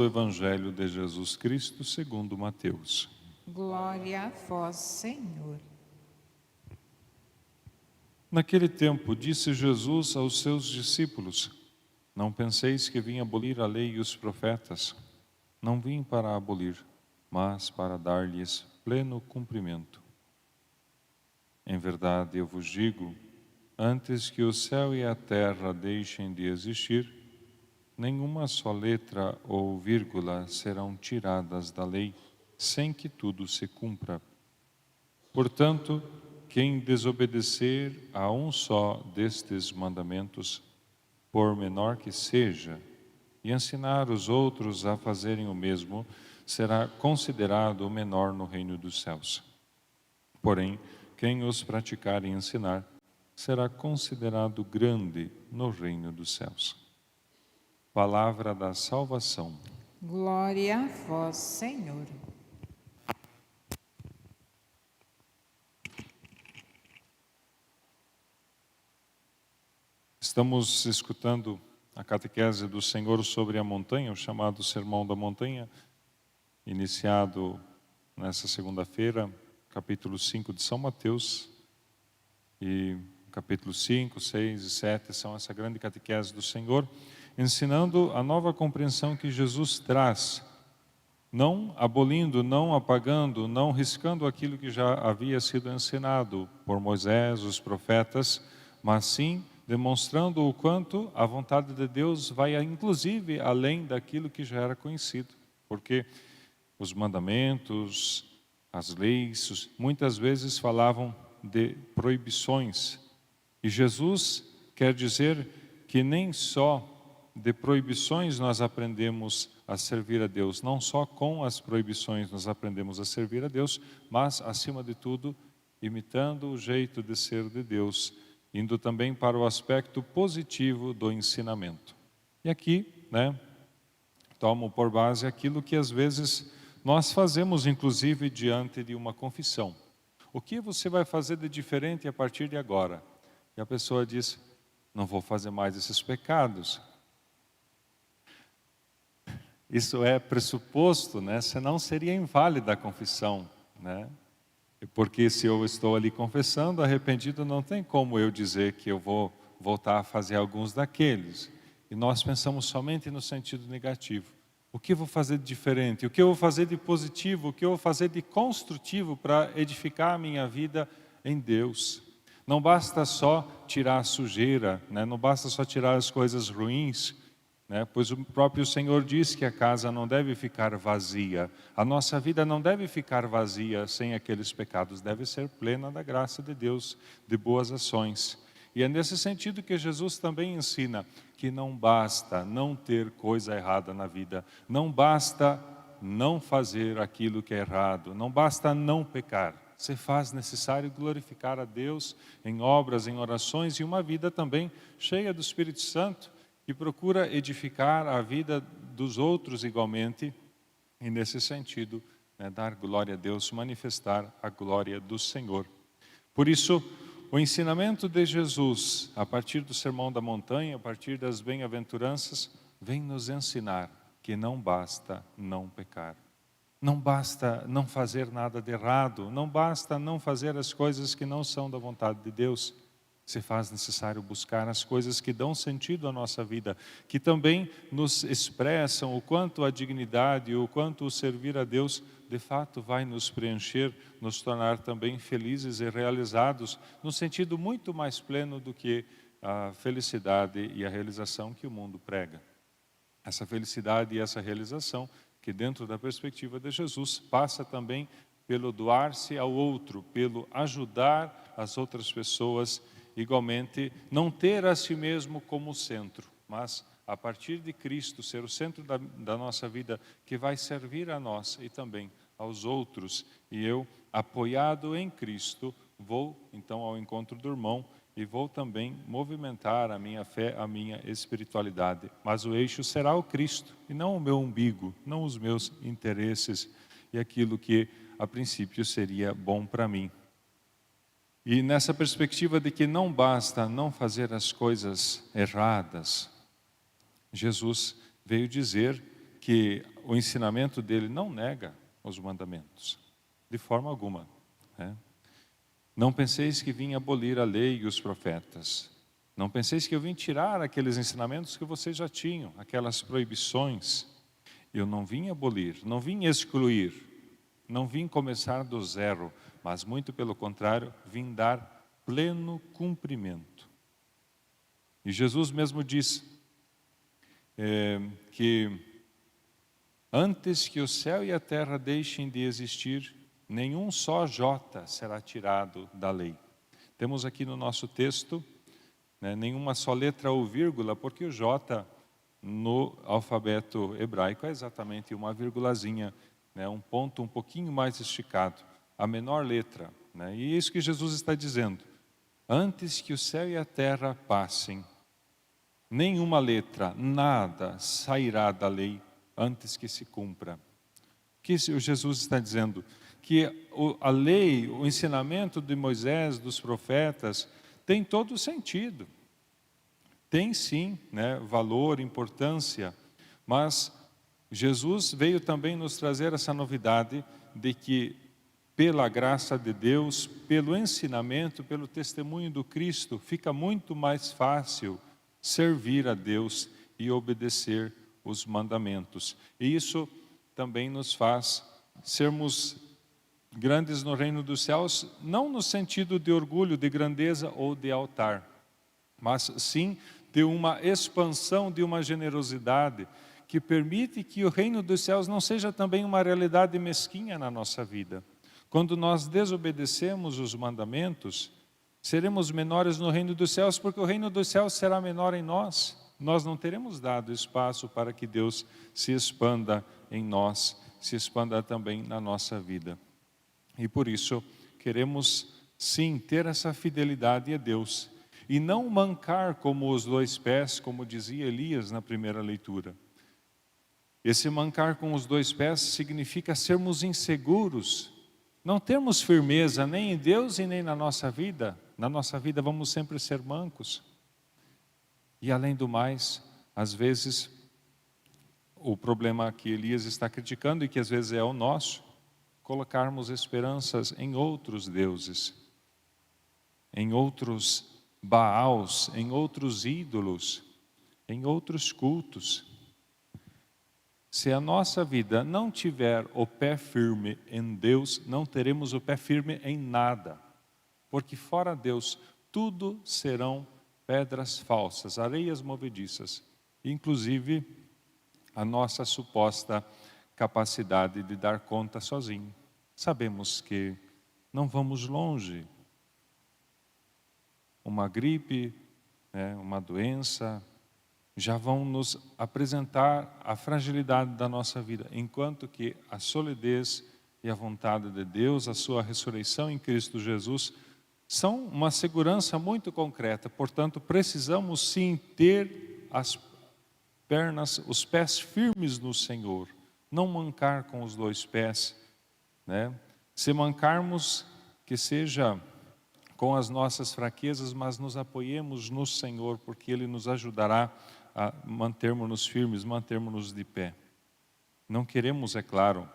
O Evangelho de Jesus Cristo segundo Mateus. Glória a vós, Senhor. Naquele tempo, disse Jesus aos seus discípulos: Não penseis que vim abolir a lei e os profetas. Não vim para abolir, mas para dar-lhes pleno cumprimento. Em verdade, eu vos digo, antes que o céu e a terra deixem de existir, nenhuma só letra ou vírgula serão tiradas da lei, sem que tudo se cumpra. Portanto, quem desobedecer a um só destes mandamentos, por menor que seja, e ensinar os outros a fazerem o mesmo, será considerado o menor no reino dos céus. Porém, quem os praticar e ensinar, será considerado grande no reino dos céus. Palavra da salvação. Glória a vós, Senhor. Estamos escutando a catequese do Senhor sobre a montanha, o chamado Sermão da Montanha, iniciado nessa segunda-feira, capítulo 5 de São Mateus, e capítulos 5, 6 e 7 são essa grande catequese do Senhor, ensinando a nova compreensão que Jesus traz, não abolindo, não apagando, não riscando aquilo que já havia sido ensinado por Moisés, os profetas, mas sim demonstrando o quanto a vontade de Deus vai inclusive além daquilo que já era conhecido, porque os mandamentos, as leis, muitas vezes falavam de proibições, e Jesus quer dizer que nem só de proibições nós aprendemos a servir a Deus, não só com as proibições nós aprendemos a servir a Deus, mas acima de tudo, imitando o jeito de ser de Deus, indo também para o aspecto positivo do ensinamento. E aqui, tomo por base aquilo que às vezes nós fazemos, inclusive, diante de uma confissão. O que você vai fazer de diferente a partir de agora? E a pessoa diz, não vou fazer mais esses pecados. Isso é pressuposto, senão seria inválida a confissão, Porque se eu estou ali confessando, arrependido, não tem como eu dizer que eu vou voltar a fazer alguns daqueles. E nós pensamos somente no sentido negativo. O que eu vou fazer de diferente? O que eu vou fazer de positivo? O que eu vou fazer de construtivo para edificar a minha vida em Deus? Não basta só tirar a sujeira, não basta só tirar as coisas ruins, pois o próprio Senhor diz que a casa não deve ficar vazia. A nossa vida não deve ficar vazia sem aqueles pecados, deve ser plena da graça de Deus, de boas ações. E é nesse sentido que Jesus também ensina que não basta não ter coisa errada na vida, não basta não fazer aquilo que é errado, não basta não pecar. Se faz necessário glorificar a Deus em obras, em orações e uma vida também cheia do Espírito Santo, que procura edificar a vida dos outros igualmente, e nesse sentido, dar glória a Deus, manifestar a glória do Senhor. Por isso, o ensinamento de Jesus, a partir do Sermão da Montanha, a partir das bem-aventuranças, vem nos ensinar que não basta não pecar. Não basta não fazer nada de errado, não basta não fazer as coisas que não são da vontade de Deus. Se faz necessário buscar as coisas que dão sentido à nossa vida, que também nos expressam o quanto a dignidade, o quanto o servir a Deus, de fato vai nos preencher, nos tornar também felizes e realizados, num sentido muito mais pleno do que a felicidade e a realização que o mundo prega. Essa felicidade e essa realização, que dentro da perspectiva de Jesus, passa também pelo doar-se ao outro, pelo ajudar as outras pessoas, igualmente, não ter a si mesmo como centro, mas a partir de Cristo ser o centro da nossa vida, que vai servir a nós e também aos outros. E eu, apoiado em Cristo, vou então ao encontro do irmão e vou também movimentar a minha fé, a minha espiritualidade. Mas o eixo será o Cristo e não o meu umbigo, não os meus interesses e aquilo que a princípio seria bom para mim. E nessa perspectiva de que não basta não fazer as coisas erradas, Jesus veio dizer que que o ensinamento dele não nega os mandamentos, de forma alguma, né? Não penseis que vim abolir a lei e os profetas. Não penseis que eu vim tirar aqueles ensinamentos que vocês já tinham, aquelas proibições. Eu não vim abolir, não vim excluir, não vim começar do zero, mas muito pelo contrário, vim dar pleno cumprimento. E Jesus mesmo diz que antes que o céu e a terra deixem de existir, nenhum só jota será tirado da lei. Temos aqui no nosso texto, né, nenhuma só letra ou vírgula, porque o jota no alfabeto hebraico é exatamente uma vírgulazinha, né, um ponto um pouquinho mais esticado, a menor letra, né, e é isso que Jesus está dizendo. Antes que o céu e a terra passem, nenhuma letra, nada sairá da lei antes que se cumpra. O que o Jesus está dizendo? Que a lei, o ensinamento de Moisés, dos profetas, tem todo sentido. Tem sim, né, valor, importância, mas Jesus veio também nos trazer essa novidade de que, pela graça de Deus, pelo ensinamento, pelo testemunho do Cristo, fica muito mais fácil servir a Deus e obedecer os mandamentos. E isso também nos faz sermos grandes no reino dos céus, não no sentido de orgulho, de grandeza ou de altar, mas sim de uma expansão, de uma generosidade que permite que o reino dos céus não seja também uma realidade mesquinha na nossa vida. Quando nós desobedecemos os mandamentos, seremos menores no reino dos céus, porque o reino dos céus será menor em nós. Nós não teremos dado espaço para que Deus se expanda em nós, se expanda também na nossa vida. E por isso, queremos sim ter essa fidelidade a Deus e não mancar como os dois pés, como dizia Elias na primeira leitura. Esse mancar com os dois pés significa sermos inseguros, não termos firmeza nem em Deus e nem na nossa vida. Na nossa vida vamos sempre ser mancos. E além do mais, às vezes, o problema que Elias está criticando e que às vezes é o nosso, colocarmos esperanças em outros deuses, em outros Baals, em outros ídolos, em outros cultos. Se a nossa vida não tiver o pé firme em Deus, não teremos o pé firme em nada, porque fora Deus, tudo serão pedras falsas, areias movediças, inclusive a nossa suposta capacidade de dar conta sozinho. Sabemos que não vamos longe. Uma gripe, né, uma doença, já vão nos apresentar a fragilidade da nossa vida, enquanto que a solidez e a vontade de Deus, a sua ressurreição em Cristo Jesus, são uma segurança muito concreta. Portanto, precisamos sim ter as pernas, os pés firmes no Senhor, não mancar com os dois pés, né? Se mancarmos, que seja com as nossas fraquezas, mas nos apoiemos no Senhor, porque Ele nos ajudará a mantermos-nos firmes, mantermos-nos de pé. Não queremos, é claro,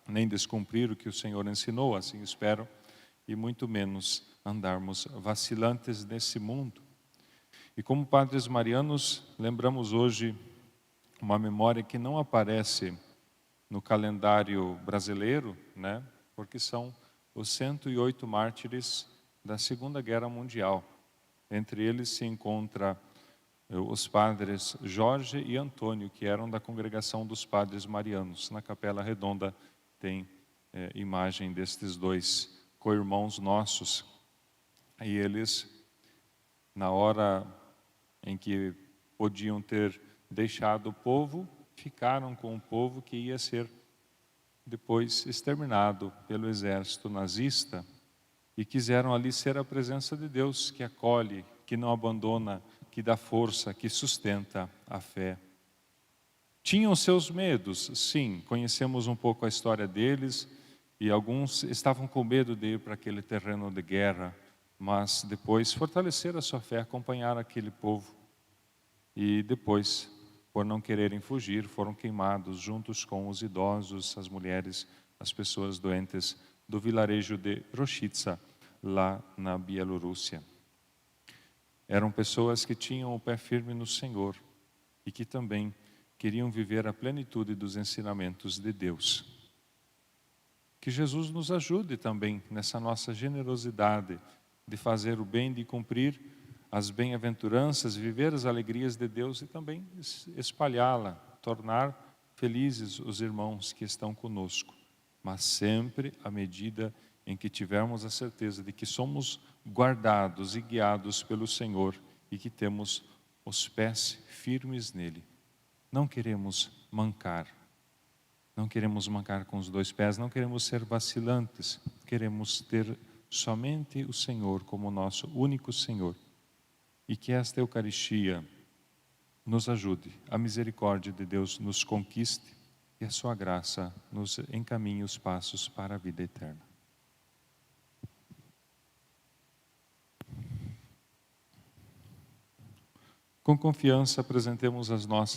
nem descumprir o que o Senhor ensinou, assim espero, e muito menos andarmos vacilantes nesse mundo. E como padres marianos, lembramos hoje uma memória que não aparece no calendário brasileiro, né? Porque são os 108 mártires da Segunda Guerra Mundial. Entre eles se encontra os padres Jorge e Antônio, que eram da congregação dos padres marianos. Na Capela Redonda tem imagem destes dois co-irmãos nossos. E eles, na hora em que podiam ter deixado o povo, ficaram com o povo que ia ser depois exterminado pelo exército nazista, e quiseram ali ser a presença de Deus, que acolhe, que não abandona, que dá força, que sustenta a fé. Tinham seus medos, sim, conhecemos um pouco a história deles, e alguns estavam com medo de ir para aquele terreno de guerra, mas depois fortaleceram a sua fé, acompanharam aquele povo, e depois por não quererem fugir, foram queimados juntos com os idosos, as mulheres, as pessoas doentes do vilarejo de Roshitsa, lá na Bielorrússia. Eram pessoas que tinham o pé firme no Senhor e que também queriam viver a plenitude dos ensinamentos de Deus. Que Jesus nos ajude também nessa nossa generosidade de fazer o bem, de cumprir as bem-aventuranças, viver as alegrias de Deus e também espalhá-la, tornar felizes os irmãos que estão conosco, mas sempre à medida em que tivermos a certeza de que somos guardados e guiados pelo Senhor e que temos os pés firmes nele. Não queremos mancar com os dois pés, não queremos ser vacilantes, queremos ter somente o Senhor como nosso único Senhor. E que esta Eucaristia nos ajude, a misericórdia de Deus nos conquiste e a sua graça nos encaminhe os passos para a vida eterna. Com confiança apresentemos as nossas